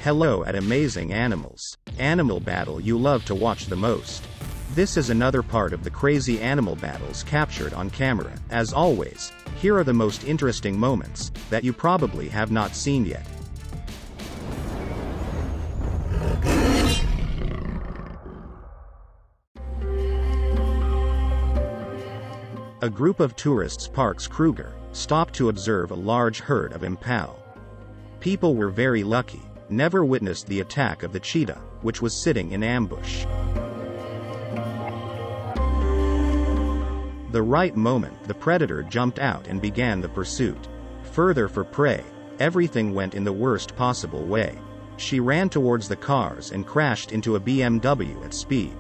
Hello at Amazing Animals. Animal battle you love to watch the most. This is another part of the crazy animal battles captured on camera. As always, here are the most interesting moments that you probably have not seen yet. A group of tourists parks Kruger, stopped to observe a large herd of impala. People were very lucky, never witnessed the attack of the cheetah, which was sitting in ambush. The right moment, the predator jumped out and began the pursuit. Further for prey, everything went in the worst possible way. She ran towards the cars and crashed into a BMW at speed.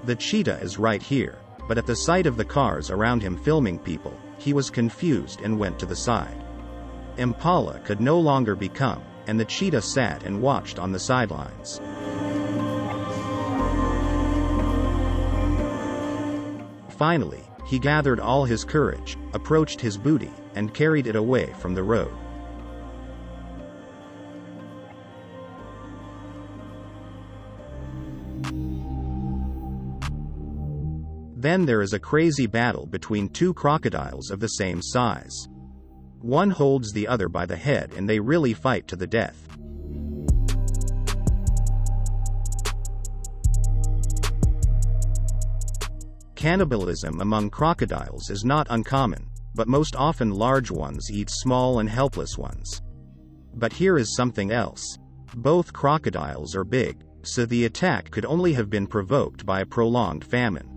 The cheetah is right here, but at the sight of the cars around him filming people, he was confused and went to the side. Impala could no longer be calm, and the cheetah sat and watched on the sidelines. Finally, he gathered all his courage, approached his booty, and carried it away from the road. Then there is a crazy battle between two crocodiles of the same size. One holds the other by the head and they really fight to the death. Cannibalism among crocodiles is not uncommon, but most often large ones eat small and helpless ones. But here is something else. Both crocodiles are big, so the attack could only have been provoked by a prolonged famine.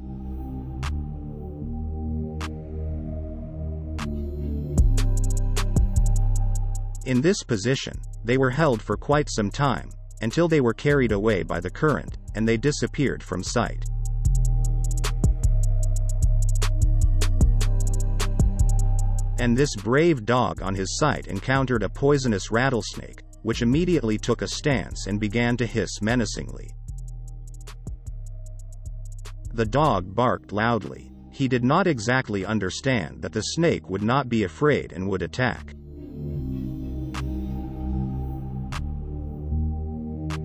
In this position, they were held for quite some time, until they were carried away by the current, and they disappeared from sight. And this brave dog on his sight encountered a poisonous rattlesnake, which immediately took a stance and began to hiss menacingly. The dog barked loudly. He did not exactly understand that the snake would not be afraid and would attack.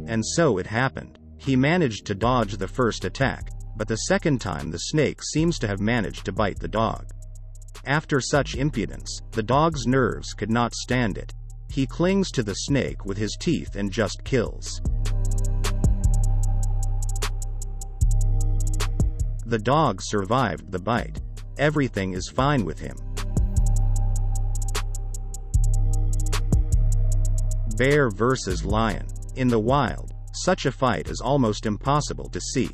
And so it happened. He managed to dodge the first attack, but the second time the snake seems to have managed to bite the dog. After such impudence, the dog's nerves could not stand it. He clings to the snake with his teeth and just kills. The dog survived the bite. Everything is fine with him. Bear versus lion. In the wild, such a fight is almost impossible to see.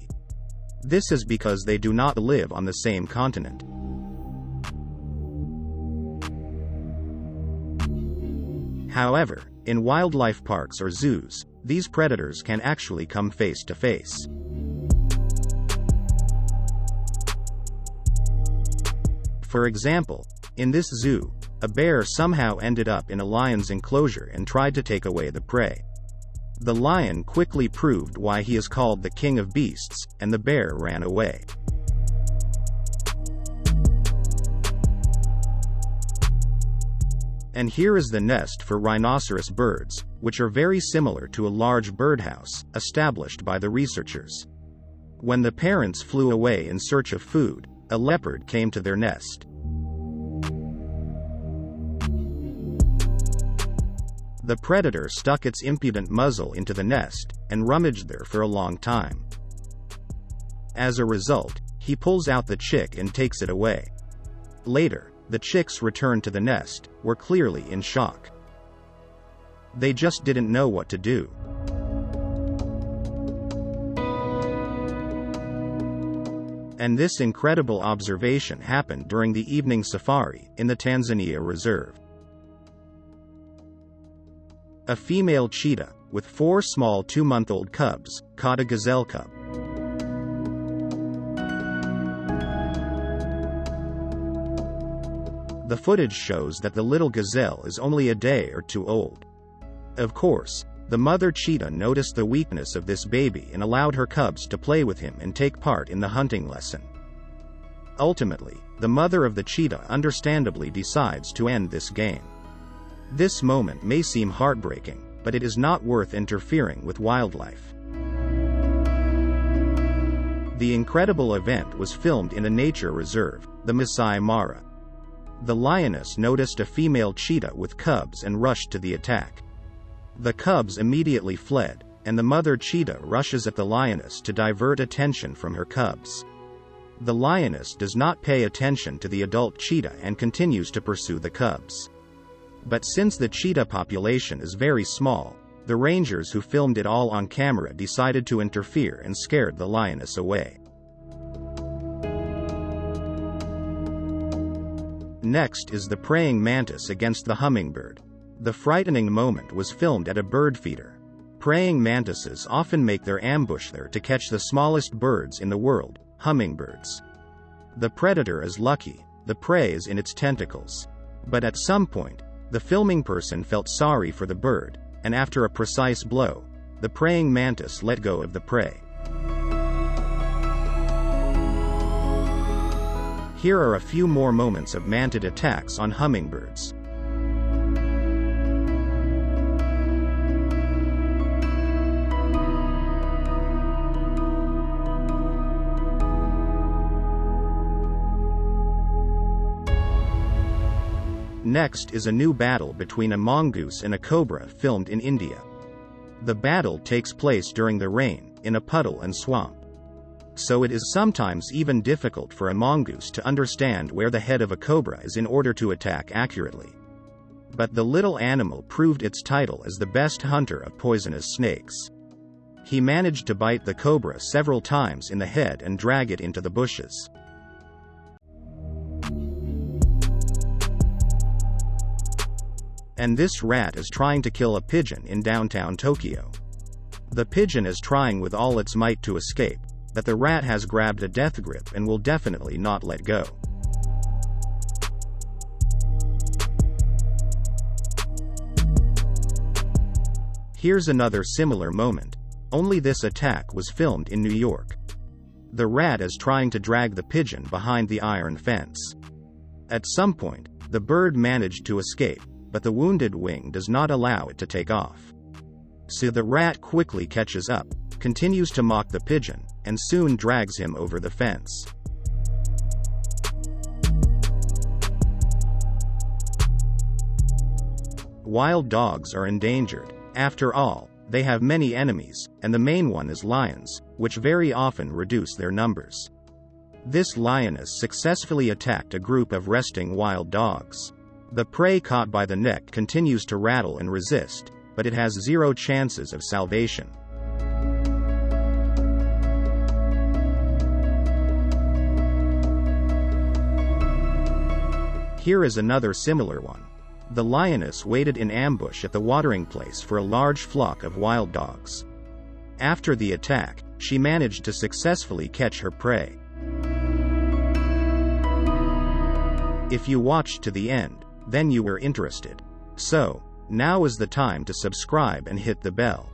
This is because they do not live on the same continent. However, in wildlife parks or zoos, these predators can actually come face to face. For example, in this zoo, a bear somehow ended up in a lion's enclosure and tried to take away the prey. The lion quickly proved why he is called the king of beasts, and the bear ran away. And here is the nest for rhinoceros birds, which are very similar to a large birdhouse, established by the researchers. When the parents flew away in search of food, a leopard came to their nest. The predator stuck its impudent muzzle into the nest, and rummaged there for a long time. As a result, he pulls out the chick and takes it away. Later, the chicks returned to the nest, were clearly in shock. They just didn't know what to do. And this incredible observation happened during the evening safari, in the Tanzania reserve. A female cheetah, with 4 small 2-month-old cubs, caught a gazelle cub. The footage shows that the little gazelle is only a day or 2 old. Of course, the mother cheetah noticed the weakness of this baby and allowed her cubs to play with him and take part in the hunting lesson. Ultimately, the mother of the cheetah understandably decides to end this game. This moment may seem heartbreaking, but it is not worth interfering with wildlife. The incredible event was filmed in a nature reserve, the Masai Mara. The lioness noticed a female cheetah with cubs and rushed to the attack. The cubs immediately fled, and the mother cheetah rushes at the lioness to divert attention from her cubs. The lioness does not pay attention to the adult cheetah and continues to pursue the cubs. But since the cheetah population is very small, the rangers who filmed it all on camera decided to interfere and scared the lioness away. Next is the praying mantis against the hummingbird. The frightening moment was filmed at a bird feeder. Praying mantises often make their ambush there to catch the smallest birds in the world, hummingbirds. The predator is lucky, the prey is in its tentacles. But at some point, the filming person felt sorry for the bird, and after a precise blow, the praying mantis let go of the prey. Here are a few more moments of mantid attacks on hummingbirds. Next is a new battle between a mongoose and a cobra filmed in India. The battle takes place during the rain, in a puddle and swamp. So it is sometimes even difficult for a mongoose to understand where the head of a cobra is in order to attack accurately. But the little animal proved its title as the best hunter of poisonous snakes. He managed to bite the cobra several times in the head and drag it into the bushes. And this rat is trying to kill a pigeon in downtown Tokyo. The pigeon is trying with all its might to escape, but the rat has grabbed a death grip and will definitely not let go. Here's another similar moment, only this attack was filmed in New York. The rat is trying to drag the pigeon behind the iron fence. At some point, the bird managed to escape, but the wounded wing does not allow it to take off. So the rat quickly catches up, continues to mock the pigeon, and soon drags him over the fence. Wild dogs are endangered. After all, they have many enemies, and the main one is lions, which very often reduce their numbers. This lioness successfully attacked a group of resting wild dogs. The prey caught by the neck continues to rattle and resist, but it has zero chances of salvation. Here is another similar one. The lioness waited in ambush at the watering place for a large flock of wild dogs. After the attack, she managed to successfully catch her prey. If you watched to the end, then you were interested. So, now is the time to subscribe and hit the bell.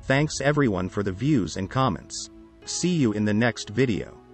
Thanks everyone for the views and comments. See you in the next video.